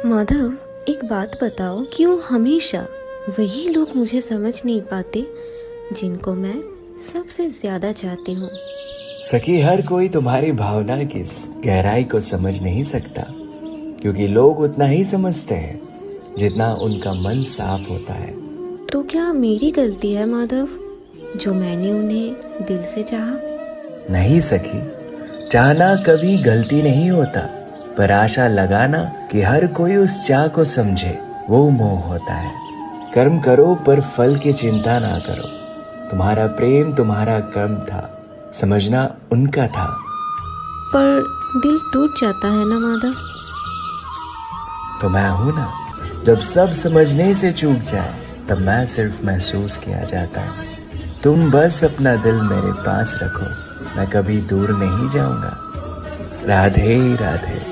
माधव, एक बात बताओ, क्यों हमेशा वही लोग मुझे समझ नहीं पाते जिनको मैं सबसे ज्यादा चाहती हूँ? सखी, हर कोई तुम्हारी भावना की गहराई को समझ नहीं सकता, क्योंकि लोग उतना ही समझते हैं जितना उनका मन साफ होता है। तो क्या मेरी गलती है माधव, जो मैंने उन्हें दिल से चाहा? नहीं सखी, चाहना कभी गलती नहीं होता, पर आशा लगाना कि हर कोई उस चाह को समझे, वो मोह होता है। कर्म करो पर फल की चिंता ना करो। तुम्हारा प्रेम तुम्हारा कर्म था, समझना उनका था। पर दिल टूट जाता है ना माधव। तो मैं हूं ना, जब सब समझने से चूक जाए तब मैं सिर्फ महसूस किया जाता हूँ। तुम बस अपना दिल मेरे पास रखो, मैं कभी दूर नहीं जाऊंगा। राधे राधे।